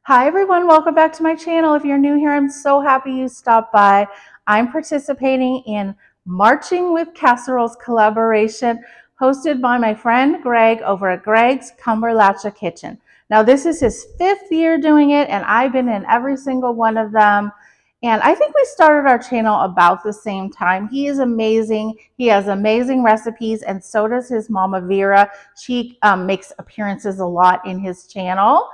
Hi everyone, welcome back to my channel. If you're new here, I'm so happy you stopped by. I'm participating in Marching with Casseroles collaboration hosted by my friend Greg over at Greg's Cumberlatcha Kitchen. Now this is his 5th year doing it and I've been in every single one of them. And I think we started our channel about the same time. He is amazing. He has amazing recipes and so does his mama Vera. She makes appearances a lot in his channel.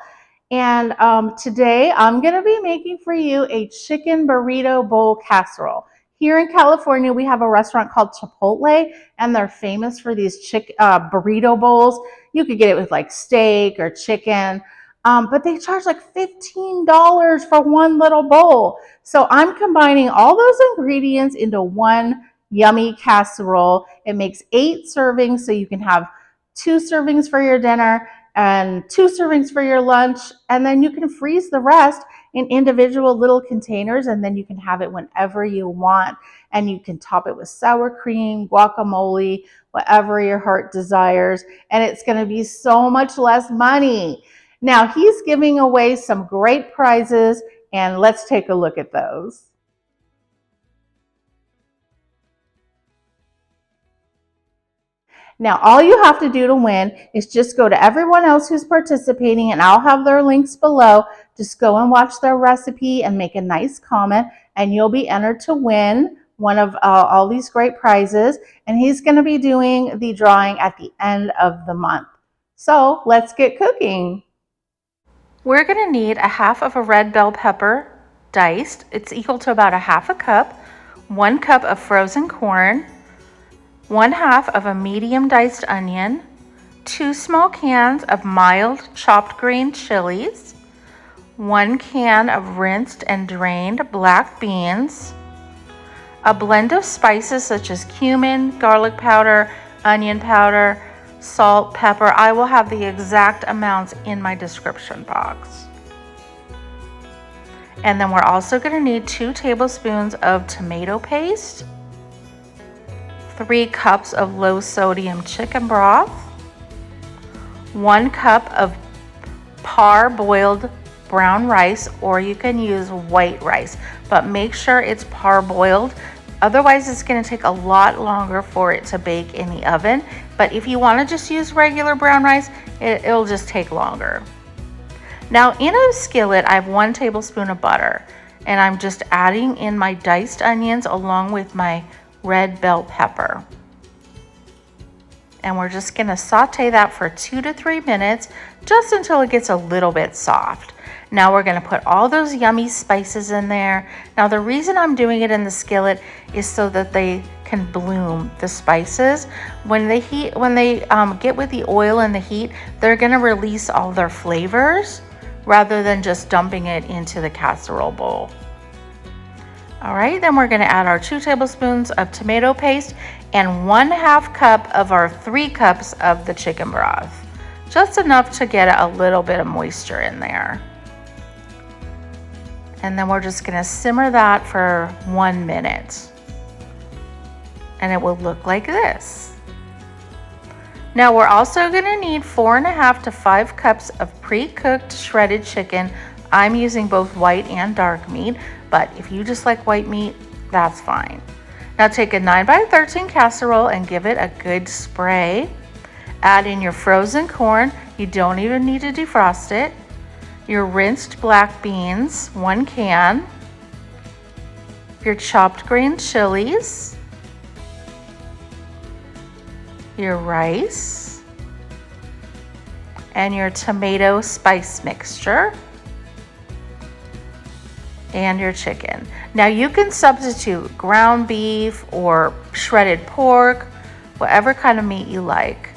And today I'm going to be making for you a chicken burrito bowl casserole. Here in California, we have a restaurant called Chipotle, and they're famous for these burrito bowls. You could get it with like steak or chicken, but they charge like $15 for one little bowl. So I'm combining all those ingredients into one yummy casserole. It makes 8 servings, so you can have 2 servings for your dinner and 2 servings for your lunch, and then you can freeze the rest in individual little containers, and then you can have it whenever you want. And you can top it with sour cream, guacamole, whatever your heart desires, and it's going to be so much less money. Now he's giving away some great prizes, and let's take a look at those. Now, all you have to do to win is just go to everyone else who's participating, and I'll have their links below. Just go and watch their recipe and make a nice comment, and you'll be entered to win one of all these great prizes. And he's going to be doing the drawing at the end of the month. So let's get cooking. We're going to need a half of a red bell pepper diced. It's equal to about a half a cup, 1 cup of frozen corn, 1/2 of a medium diced onion, 2 small cans of mild chopped green chilies, 1 can of rinsed and drained black beans, a blend of spices such as cumin, garlic powder, onion powder, salt, pepper. I will have the exact amounts in my description box. And then we're also going to need 2 tablespoons of tomato paste, 3 cups of low sodium chicken broth, 1 cup of parboiled brown rice, or you can use white rice, but make sure it's parboiled. Otherwise it's going to take a lot longer for it to bake in the oven. But if you want to just use regular brown rice, it'll just take longer. Now in a skillet, I have 1 tablespoon of butter, and I'm just adding in my diced onions along with my red bell pepper. And we're just going to saute that for 2 to 3 minutes, just until it gets a little bit soft. Now we're going to put all those yummy spices in there. Now the reason I'm doing it in the skillet is so that they can bloom, the spices. When they get with the oil and the heat, they're going to release all their flavors rather than just dumping it into the casserole bowl. All right, then we're going to add our 2 tablespoons of tomato paste and 1/2 cup of our 3 cups of the chicken broth. Just enough to get a little bit of moisture in there. And then we're just going to simmer that for 1 minute. And it will look like this. Now we're also going to need 4.5 to 5 cups of pre-cooked shredded chicken. I'm using both white and dark meat, but if you just like white meat, that's fine. Now take a 9x13 casserole and give it a good spray. Add in your frozen corn. You don't even need to defrost it. Your rinsed black beans, 1 can. Your chopped green chilies. Your rice. And your tomato spice mixture. And your chicken. Now you can substitute ground beef or shredded pork, whatever kind of meat you like.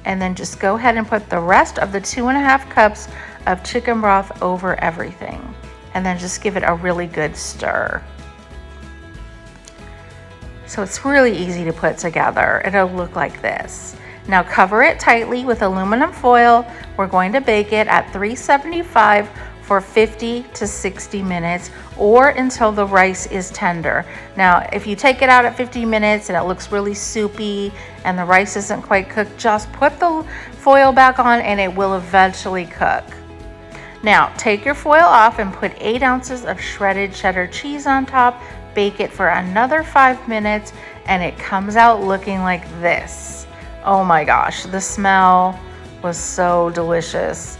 And then just go ahead and put the rest of the 2.5 cups of chicken broth over everything. And then just give it a really good stir. So it's really easy to put together. It'll look like this. Now cover it tightly with aluminum foil. We're going to bake it at 375 for 50 to 60 minutes or until the rice is tender. Now, if you take it out at 50 minutes and it looks really soupy and the rice isn't quite cooked, just put the foil back on and it will eventually cook. Now, take your foil off and put 8 ounces of shredded cheddar cheese on top. Bake it for another 5 minutes, and it comes out looking like this. Oh my gosh, the smell was so delicious.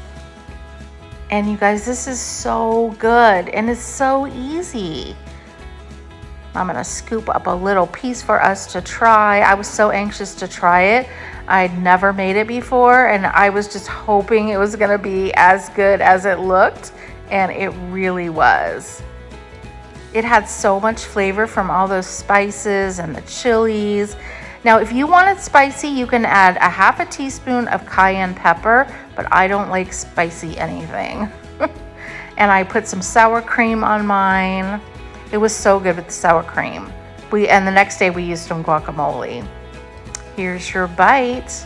And you guys, this is so good, and it's so easy. I'm gonna scoop up a little piece for us to try. I was so anxious to try it. I'd never made it before, and I was just hoping it was gonna be as good as it looked, and it really was. It had so much flavor from all those spices and the chilies. Now, if you want it spicy, you can add a half a teaspoon of cayenne pepper, but I don't like spicy anything. And I put some sour cream on mine. It was so good with the sour cream. And the next day we used some guacamole. Here's your bite.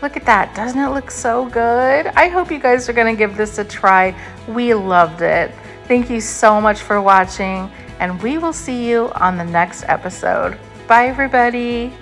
Look at that, doesn't it look so good? I hope you guys are gonna give this a try. We loved it. Thank you so much for watching, and we will see you on the next episode. Bye, everybody.